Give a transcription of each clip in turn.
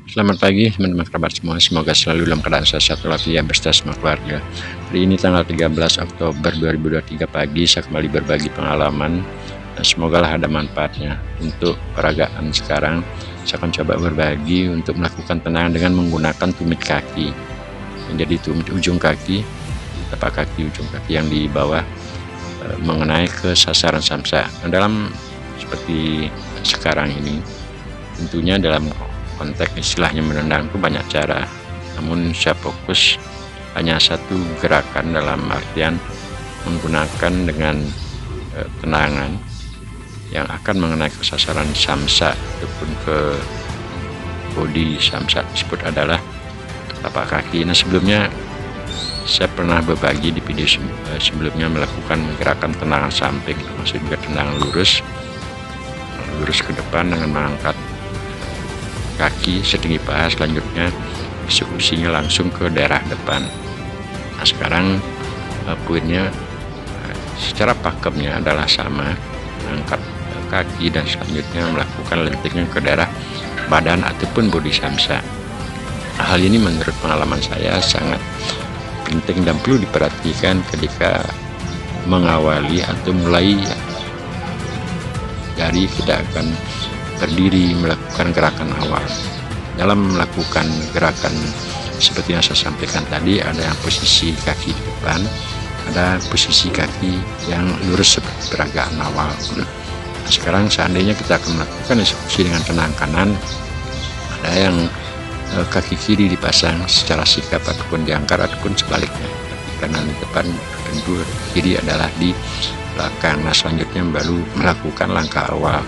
Selamat pagi teman-teman kerabat semua, semoga selalu dalam keadaan sehat walafiat beserta semua keluarga. Hari ini tanggal 13 Oktober 2023 pagi, saya kembali berbagi pengalaman dan semoga lah ada manfaatnya. Untuk peragaan sekarang, saya akan coba berbagi untuk melakukan tendangan dengan menggunakan tumit kaki. Jadi tumit ujung kaki, tapak kaki ujung kaki yang di bawah mengenai ke sasaran samsa. Nah, dalam seperti sekarang ini, tentunya dalam konteks istilahnya menendang itu banyak cara, namun saya fokus hanya satu gerakan dalam artian menggunakan dengan tendangan yang akan mengenai ke sasaran samsa ataupun ke body samsa tersebut adalah tapak kaki. Nah, sebelumnya saya pernah berbagi di video sebelumnya melakukan gerakan tendangan samping, termasuk juga tendangan lurus ke depan dengan mengangkat kaki setinggi paha, selanjutnya eksekusinya langsung ke daerah depan. Nah, sekarang poinnya secara pakemnya adalah sama, mengangkat kaki dan selanjutnya melakukan lentiknya ke daerah badan ataupun bodi samsa. Hal ini menurut pengalaman saya sangat penting dan perlu diperhatikan ketika mengawali atau mulai dari kita akan berdiri melakukan gerakan awal. Dalam melakukan gerakan seperti yang saya sampaikan tadi, ada yang posisi kaki di depan, ada posisi kaki yang lurus seperti peragaan awal. Nah, sekarang seandainya kita akan melakukan eksekusi dengan tendangan kanan, ada yang kaki kiri dipasang secara sikap ataupun diangkat ataupun sebaliknya, kaki kanan di depan, tentu kiri adalah di belakang. Nah, selanjutnya baru melakukan langkah awal.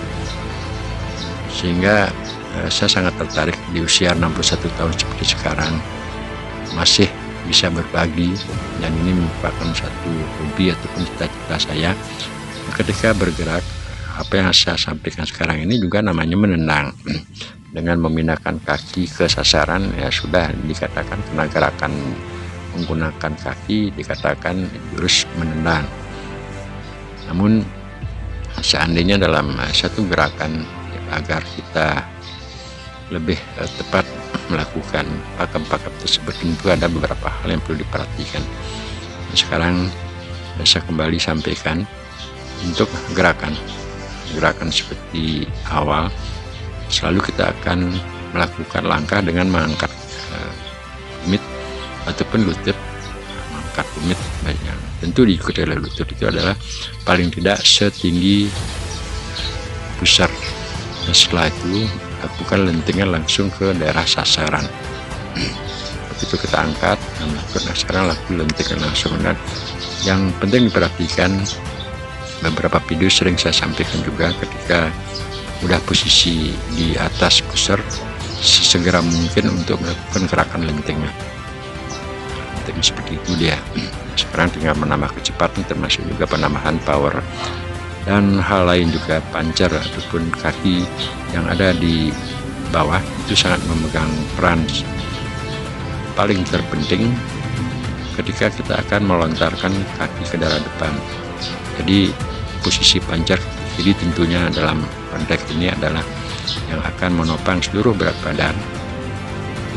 Sehingga saya sangat tertarik di usia 61 tahun seperti sekarang masih bisa berbagi, dan ini merupakan satu hobi ataupun cita-cita saya. Ketika bergerak, apa yang saya sampaikan sekarang ini juga namanya menendang. Dengan memindahkan kaki ke sasaran, ya sudah dikatakan karena gerakan menggunakan kaki dikatakan jurus menendang. Namun seandainya dalam satu gerakan agar kita lebih tepat melakukan pakem-pakem tersebut, tentu ada beberapa hal yang perlu diperhatikan. Sekarang saya kembali sampaikan untuk gerakan seperti awal, selalu kita akan melakukan langkah dengan mengangkat tumit ataupun lutut. Mengangkat tumit banyak, tentu diikuti oleh lutut, itu adalah paling tidak setinggi pusar. Dan setelah itu lakukan lentingnya langsung ke daerah sasaran. Begitu kita angkat dan melakukan sasaran, lakukan lentingnya langsung. Dan yang penting diperhatikan, beberapa video sering saya sampaikan juga, ketika udah posisi di atas pusar, sesegera mungkin untuk melakukan gerakan lentingnya. Lenting seperti itu dia. Sekarang tinggal menambah kecepatan, termasuk juga penambahan power dan hal lain juga. Pancar ataupun kaki yang ada di bawah itu sangat memegang peran paling terpenting ketika kita akan melontarkan kaki ke daerah depan. Jadi posisi pancar kiri tentunya dalam konteks ini adalah yang akan menopang seluruh berat badan.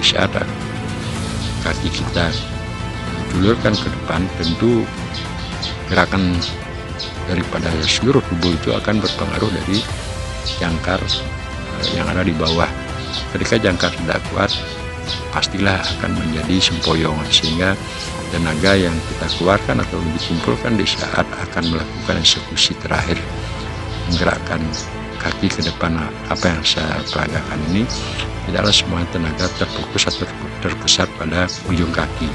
Di saat kaki kita julurkan ke depan, tentu gerakan daripada seluruh tubuh itu akan berpengaruh dari jangkar yang ada di bawah. Ketika jangkar tidak kuat, pastilah akan menjadi sempoyongan, sehingga tenaga yang kita keluarkan atau dikumpulkan di saat akan melakukan eksekusi terakhir menggerakkan kaki ke depan. Apa yang saya peragakan ini tidaklah semua tenaga terfokus atau terpusat pada ujung kaki.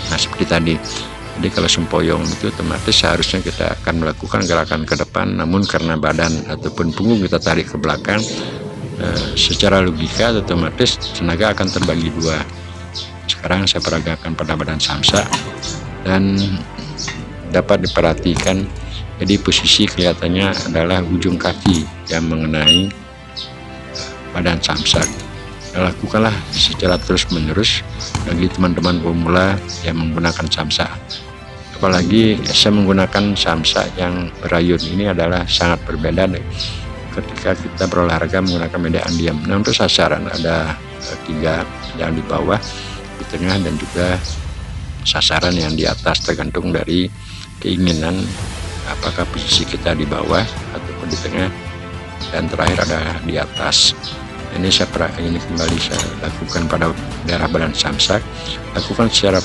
Nah, seperti tadi. Jadi kalau sempoyong itu otomatis seharusnya kita akan melakukan gerakan ke depan, namun karena badan ataupun punggung kita tarik ke belakang, secara logika otomatis tenaga akan terbagi dua. Sekarang saya peragakan pada badan samsa dan dapat diperhatikan, jadi posisi kelihatannya adalah ujung kaki yang mengenai badan samsa. Lakukanlah secara terus menerus bagi teman-teman pemula yang menggunakan samsa. Apalagi saya menggunakan samsa yang berayun ini adalah sangat berbeda ketika kita berolahraga menggunakan media diam. Nah, untuk sasaran ada 3 yang di bawah, di tengah, dan juga sasaran yang di atas, tergantung dari keinginan apakah posisi kita di bawah ataupun di tengah, dan terakhir ada di atas. Ini ini kembali saya lakukan pada daerah badan samsak. Lakukan secara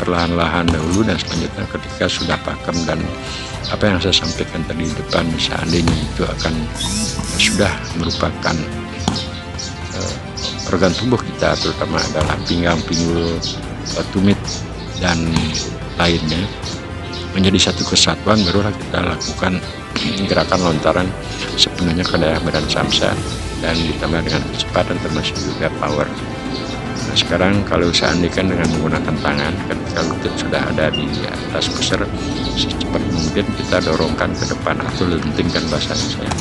perlahan-lahan dahulu, dan selanjutnya ketika sudah pakem dan apa yang saya sampaikan tadi di depan, seandainya itu akan sudah merupakan organ tubuh kita, terutama adalah pinggang, pinggul, tumit, dan lainnya menjadi satu kesatuan, barulah kita lakukan gerakan lontaran sepenuhnya ke daerah badan samsa, dan ditambah dengan kecepatan termasuk juga power. Nah, sekarang kalau seandainya dengan menggunakan tangan, ketika lutut sudah ada di atas pusar, secepat mungkin kita dorongkan ke depan atau lentingkan, bahasanya saya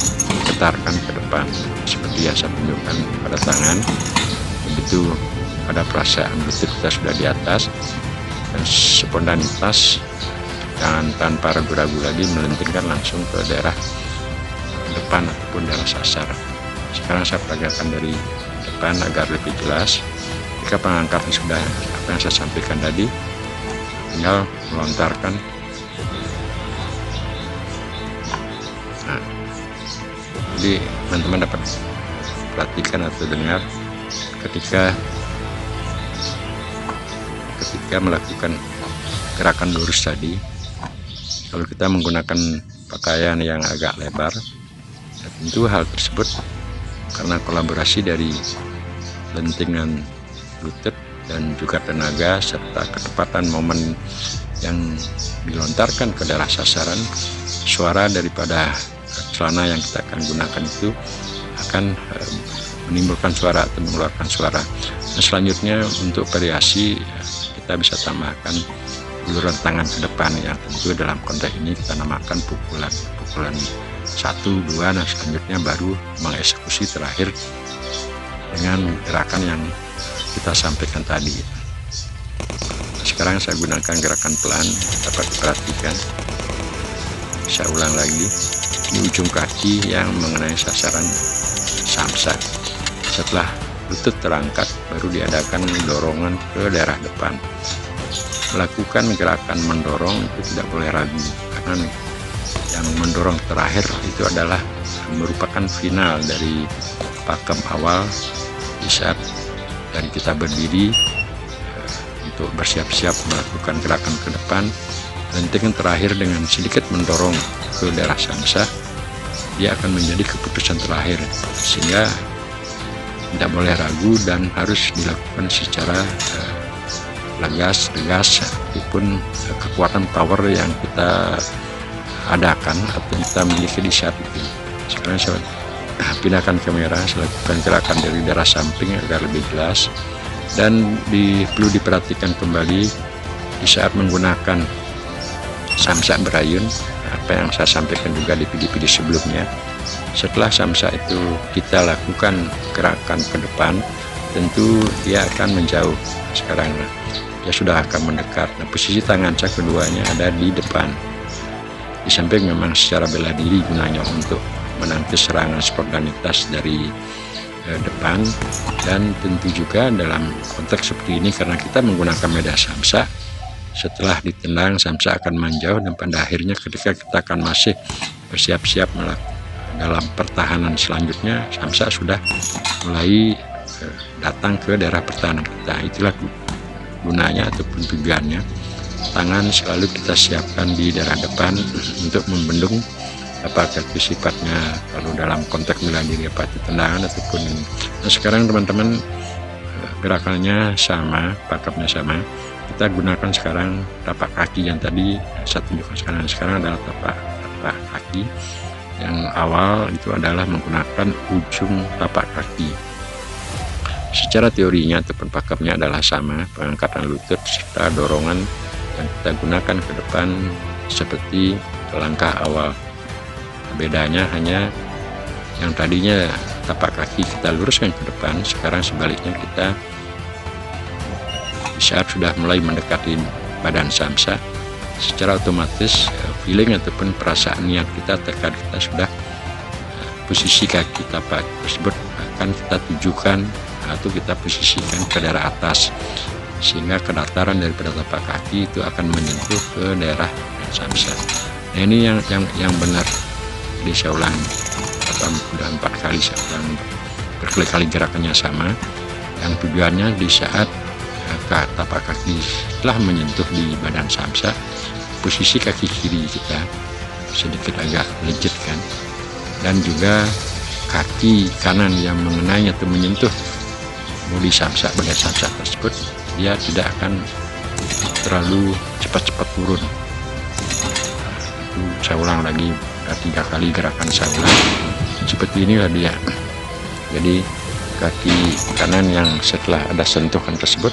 getarkan ke depan seperti yang saya tunjukkan pada tangan. Begitu pada perasaan lutut kita sudah di atas, dan spontanitas, jangan tanpa ragu-ragu lagi melentingkan langsung ke daerah depan ataupun daerah sasar. Sekarang saya peragakan dari depan agar lebih jelas. Jika pengangkatan sudah apa yang saya sampaikan tadi, tinggal melontarkan. Nah, jadi teman-teman dapat perhatikan atau dengar ketika melakukan gerakan lurus tadi. Kalau kita menggunakan pakaian yang agak lebar, tentu hal tersebut karena kolaborasi dari lentingan lutut dan juga tenaga serta ketepatan momen yang dilontarkan ke daerah sasaran, suara daripada celana yang kita akan gunakan itu akan menimbulkan suara atau mengeluarkan suara. Nah, selanjutnya untuk variasi kita bisa tambahkan uluran tangan ke depan, yang tentu dalam konteks ini kita namakan pukulan 1, 2, dan selanjutnya baru mengeksekusi terakhir dengan gerakan yang kita sampaikan tadi. Nah, sekarang saya gunakan gerakan pelan, dapat diperhatikan. Saya ulang lagi, di ujung kaki yang mengenai sasaran samsak. Setelah lutut terangkat, baru diadakan dorongan ke daerah depan. Melakukan gerakan mendorong itu tidak boleh ragu, karena yang mendorong terakhir itu adalah merupakan final dari pakem awal di saat dari kita berdiri untuk bersiap-siap melakukan gerakan ke depan. Lentingan terakhir dengan sedikit mendorong ke daerah samsa, dia akan menjadi keputusan terakhir, sehingga tidak boleh ragu dan harus dilakukan secara tegas, meskipun kekuatan power yang kita adakan atau kita miliki di saat itu. Sekarang saya pindahkan kamera, saya lakukan gerakan dari daerah samping agar lebih jelas, dan perlu diperhatikan kembali di saat menggunakan samsa berayun, apa yang saya sampaikan juga di video-video sebelumnya. Setelah samsa itu kita lakukan gerakan ke depan, tentu dia akan menjauh. Sekarang dia sudah akan mendekat. Nah, posisi tangan saya keduanya ada di depan. Di samping memang secara bela diri gunanya untuk menanti serangan spontanitas dari depan, dan tentu juga dalam konteks seperti ini karena kita menggunakan media samsa, setelah ditendang samsa akan menjauh, dan pada akhirnya ketika kita akan masih bersiap-siap dalam pertahanan selanjutnya, samsa sudah mulai datang ke daerah pertahanan kita. Itulah gunanya ataupun tujuannya. Tangan selalu kita siapkan di daerah depan untuk membendung apakah itu sifatnya kalau dalam konteks bela diri apa itu tendangan ataupun ini. Nah, sekarang teman-teman gerakannya sama, pakemnya sama. Kita gunakan sekarang tapak kaki yang tadi saya tunjukkan sekarang adalah tapak kaki. Yang awal itu adalah menggunakan ujung tapak kaki. Secara teorinya ataupun pakemnya adalah sama, pengangkatan lutut serta dorongan yang kita gunakan ke depan seperti langkah awal. Bedanya hanya yang tadinya tapak kaki kita luruskan ke depan, sekarang sebaliknya kita di saat sudah mulai mendekati badan samsa, secara otomatis feeling ataupun perasaan niat kita tekad kita sudah posisi kaki tapak tersebut akan kita tujukan itu kita posisikan ke daerah atas, sehingga kedataran daripada tapak kaki itu akan menyentuh ke daerah samsak. Nah ini yang benar. Jadi saya ulang, udah 4 kali yang berkali-kali gerakannya sama. Yang tujuannya di saat tapak kaki telah menyentuh di badan samsak, posisi kaki kiri kita sedikit agak legit kan, dan juga kaki kanan yang mengenai atau menyentuh muli samsak, badan samsak tersebut, dia tidak akan terlalu cepat-cepat turun. Itu saya ulang lagi 3 kali gerakan saya ulang seperti inilah dia. Jadi kaki kanan yang setelah ada sentuhan tersebut,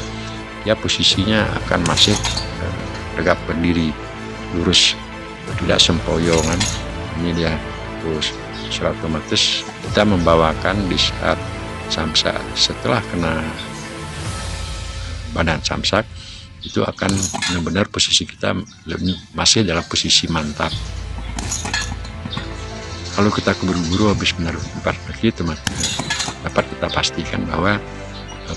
ya posisinya akan masih tegap berdiri lurus, tidak sempoyongan. Ini dia. Terus secara otomatis kita membawakan di saat samsak setelah kena badan samsak itu akan benar-benar posisi kita masih dalam posisi mantap. Kalau kita keburu-buru habis menaruh 4 kaki, teman, dapat kita pastikan bahwa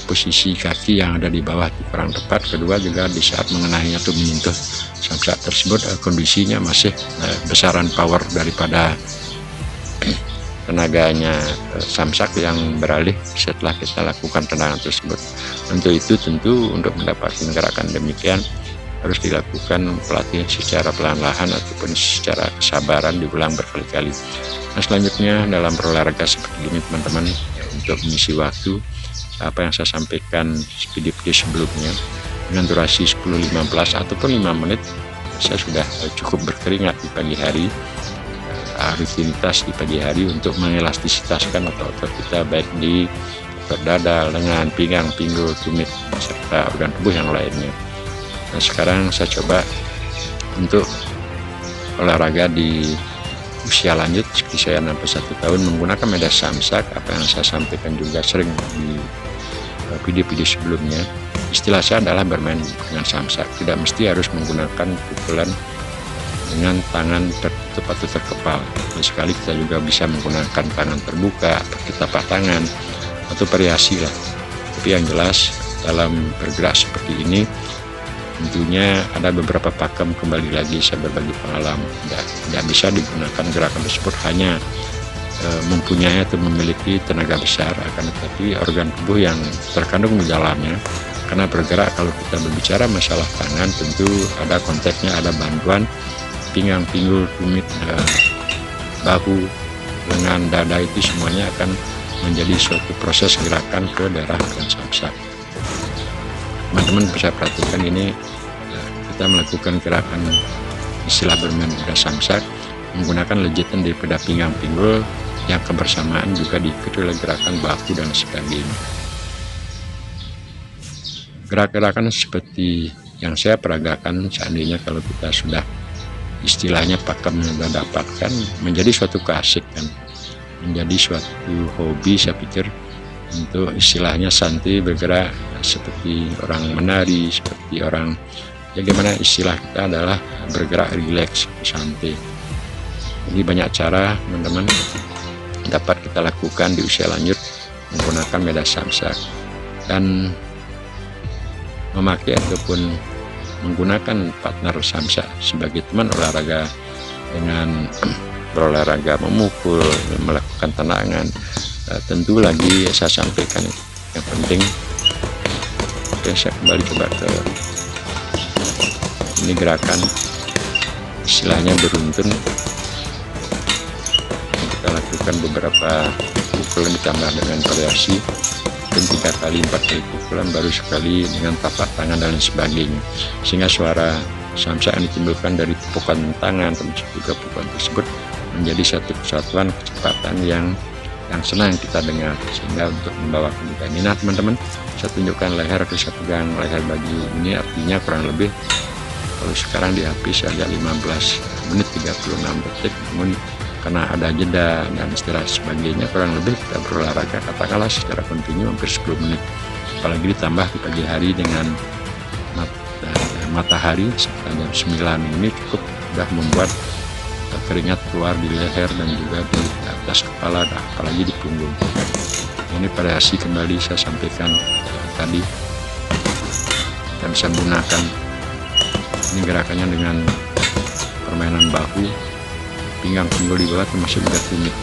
posisi kaki yang ada di bawah itu kurang tepat. Kedua juga di saat mengenai atau menyentuh samsak tersebut, kondisinya masih besaran power daripada tenaganya samsak yang beralih setelah kita lakukan tendangan tersebut. Untuk itu tentu untuk mendapatkan gerakan demikian harus dilakukan pelatihan secara perlahan-lahan ataupun secara kesabaran, diulang berkali-kali. Nah selanjutnya dalam berolahraga seperti ini teman-teman, untuk mengisi waktu apa yang saya sampaikan video-video sebelumnya dengan durasi 10-15 ataupun 5 menit, saya sudah cukup berkeringat di pagi hari. Rutinitas di pagi hari untuk mengelastisitaskan otot-otot kita, baik di otot dada, lengan, pinggang, pinggul, tumit, serta organ tubuh yang lainnya. Nah sekarang saya coba untuk olahraga di usia lanjut seperti saya 61 tahun menggunakan medan samsak. Apa yang saya sampaikan juga sering di video-video sebelumnya, istilah saya adalah bermain dengan samsak. Tidak mesti harus menggunakan pukulan dengan tangan tertutup atau terkepal. Sekali kita juga bisa menggunakan tangan terbuka, pakai tapak tangan, atau variasi lah. Tapi yang jelas dalam bergerak seperti ini tentunya ada beberapa pakem. Kembali lagi saya berbagi pengalaman, tidak bisa digunakan gerakan tersebut hanya mempunyai atau memiliki tenaga besar, akan tetapi organ tubuh yang terkandung di dalamnya. Karena bergerak, kalau kita berbicara masalah tangan tentu ada konteksnya, ada bantuan pinggang, pinggul, tumit, bahu, lengan, dada, itu semuanya akan menjadi suatu proses gerakan ke daerah badan samsak. Teman-teman bisa perhatikan ini, kita melakukan gerakan istilah bermain pada samsak menggunakan legitan daripada pinggang, pinggul, yang kebersamaan juga diikuti oleh gerakan bahu dan sebagainya. Gerak-gerakan seperti yang saya peragakan seandainya kalau kita sudah istilahnya pakemnya sudah dapatkan, menjadi suatu keasikan, menjadi suatu hobi. Saya pikir untuk istilahnya santai bergerak seperti orang menari, seperti orang, ya gimana istilah kita adalah bergerak rileks, santai. Jadi banyak cara teman-teman dapat kita lakukan di usia lanjut menggunakan medan samsak, dan memakai ataupun menggunakan partner samsak sebagai teman olahraga dengan berolahraga memukul, melakukan tendangan. Tentu lagi saya sampaikan yang penting. Oke, saya kembali coba ke ini gerakan istilahnya beruntun. Kita lakukan beberapa pukulan ditambah dengan variasi, dan 3 kali 4 kali pukulan, baru sekali dengan tapak tangan dan lain sebagainya, sehingga suara samsak yang ditimbulkan dari pukulan tangan termasuk juga pukulan tersebut menjadi satu kesatuan kecepatan yang senang kita dengar. Sehingga untuk membawakan kita ini, nah teman-teman, saya tunjukkan leher atau saya pegang leher bagi ini, artinya kurang lebih kalau sekarang di HP saya lihat 15 menit 36 detik, namun karena ada jeda dan istirahat sebagainya, kurang lebih kita berolahraga katakanlah secara kontinu hampir 10 menit. Apalagi ditambah di pagi hari dengan matahari sekitar jam 9 ini cukup sudah membuat keringat keluar di leher dan juga di atas kepala, apalagi di punggung. Ini variasi kembali saya sampaikan tadi. Kita bisa menggunakan ini gerakannya dengan permainan bahu, pinggang pinggul di bawah, termasuk juga tumit.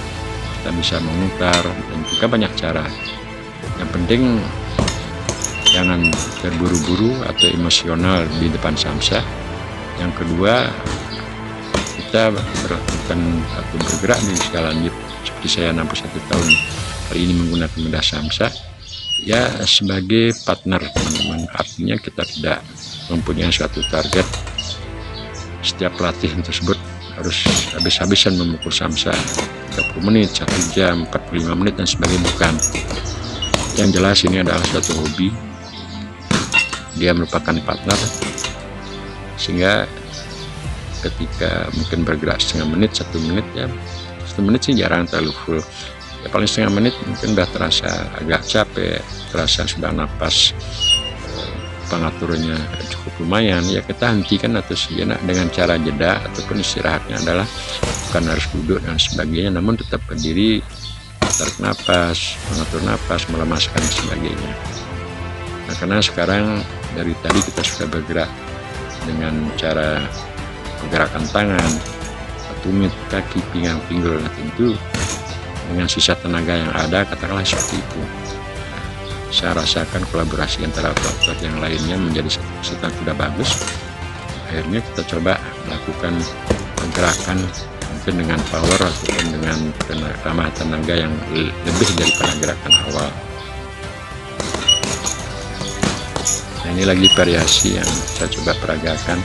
Kita bisa memutar dan juga banyak cara. Yang penting jangan terburu-buru atau emosional di depan samsat. Yang kedua, kita melakukan atau bergerak di skala lanjut seperti saya 61 tahun hari ini menggunakan medah samsat ya sebagai partner teman-teman. Artinya kita tidak mempunyai suatu target setiap pelatihan tersebut harus habis-habisan memukul samsat 30 menit, 1 jam, 45 menit dan sebagainya, bukan. Yang jelas ini adalah suatu hobi, dia merupakan partner, sehingga ketika mungkin bergerak setengah menit, 1 menit, ya 1 menit sih jarang terlalu full, ya paling setengah menit mungkin udah terasa agak capek, terasa sudah napas pengaturnya cukup lumayan, ya kita hentikan atau sejenak dengan cara jeda ataupun istirahatnya adalah bukan harus duduk dan sebagainya, namun tetap berdiri, tarik napas, mengatur napas, melemaskan dan sebagainya. Nah, karena sekarang dari tadi kita sudah bergerak dengan cara pergerakan tangan, tumit, kaki, pinggang, pinggul, nah, tentu dengan sisa tenaga yang ada, katakanlah seperti itu. Saya rasakan kolaborasi antara otot yang lainnya menjadi satu yang sudah bagus. Akhirnya kita coba melakukan pergerakan mungkin dengan power ataupun dengan tambah tenaga yang lebih daripada gerakan awal. Nah, ini lagi variasi yang saya coba peragakan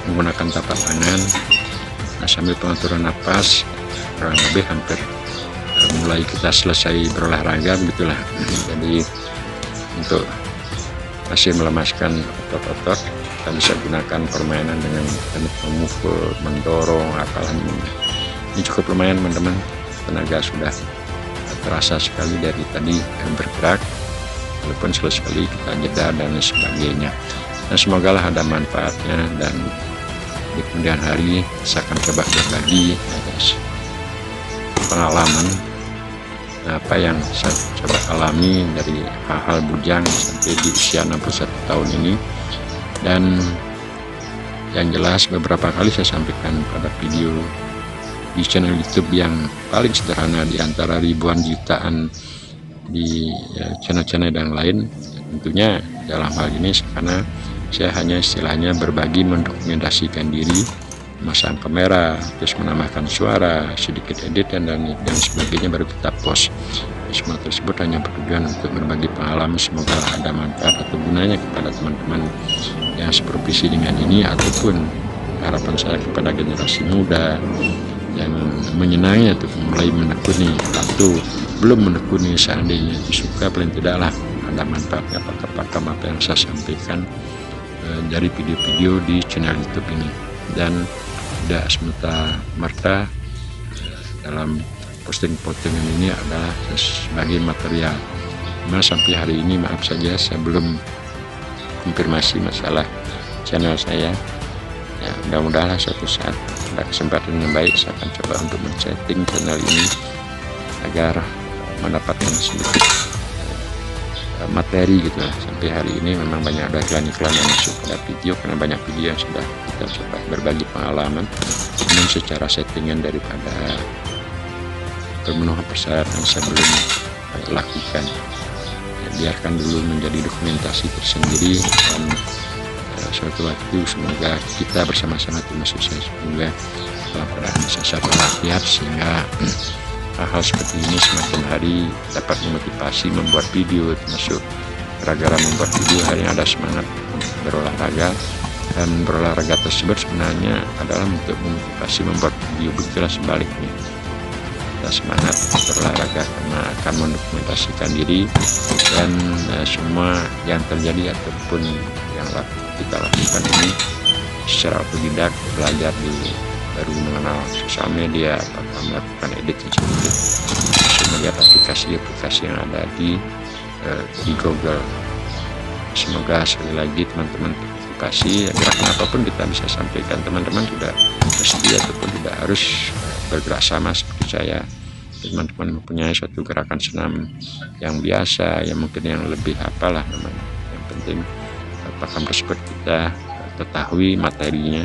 menggunakan tapak tangan. Nah, sambil pengaturan napas kurang lebih hampir mulai kita selesai berolahraga begitulah. Jadi untuk masih melemaskan otot-otot, kita bisa gunakan permainan dengan memukul, mendorong, apalah ini cukup lumayan teman-teman. Tenaga sudah terasa sekali dari tadi bergerak, walaupun sekali kita jeda dan sebagainya. Nah, semoga lah ada manfaatnya, dan di kemudian hari saya akan coba berbagi pengalaman apa yang saya coba alami dari hal-hal bujang sampai di usia 61 tahun ini. Dan yang jelas beberapa kali saya sampaikan pada video di channel YouTube yang paling sederhana di antara ribuan jutaan di channel-channel dan lain. Tentunya dalam hal ini karena saya hanya istilahnya berbagi, mendokumentasikan diri, memasang kamera, terus menambahkan suara, sedikit editan dan sebagainya, baru kita post. Semua tersebut hanya bertujuan untuk berbagi pengalaman, semoga ada manfaat atau gunanya kepada teman-teman yang seprofesi dengan ini, ataupun harapan saya kepada generasi muda yang menyenangi atau mulai menekuni atau belum menekuni, seandainya itu suka, paling tidaklah ada manfaatnya pakem apa yang saya sampaikan dari video-video di channel YouTube ini. Dan tidak semata-mata dalam posting-postingan ini adalah sebagai material. Nah, sampai hari ini maaf saja saya belum konfirmasi masalah channel saya. Ya, mudah-mudahan suatu saat ada kesempatan yang baik saya akan coba untuk men-setting channel ini agar mendapatkan sedikit materi gitu lah. Sampai hari ini memang banyak ada iklan-iklan yang masuk pada video, karena banyak video yang sudah kita coba berbagi pengalaman, namun secara settingan daripada pemenuhan persyaratan saya belum lakukan. Ya, biarkan dulu menjadi dokumentasi tersendiri, dan suatu waktu semoga kita bersama-sama, termasuk saya, semoga dalam keadaan bisa satu latihan, sehingga hal-hal seperti ini semakin hari dapat memotivasi membuat video, termasuk gara-gara membuat video hari ini ada semangat berolahraga, dan berolahraga tersebut sebenarnya adalah untuk memotivasi membuat video. Begitulah sebaliknya, kita semangat berolahraga karena akan mendokumentasikan diri, dan semua yang terjadi ataupun yang kita lakukan ini secara otodidak, belajar baru mengenal sosial media, apakah melakukan edit sedikit, melihat aplikasi-aplikasi yang ada di Google. Semoga sekali lagi teman-teman termotivasi, gerakan apapun kita bisa sampaikan, teman-teman tidak mesti ataupun tidak harus bergerak sama seperti saya. teman-teman mempunyai suatu gerakan senam yang biasa, yang mungkin yang lebih apalah namanya, yang penting program tersebut kita ketahui materinya,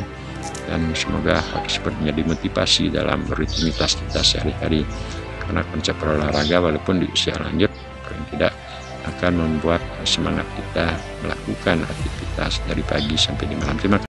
dan semoga hal tersebut menjadi motivasi dalam rutinitas kita sehari-hari. Karena konsep berolahraga walaupun di usia lanjut paling tidak akan membuat semangat kita melakukan aktivitas dari pagi sampai di malam. Terima kasih.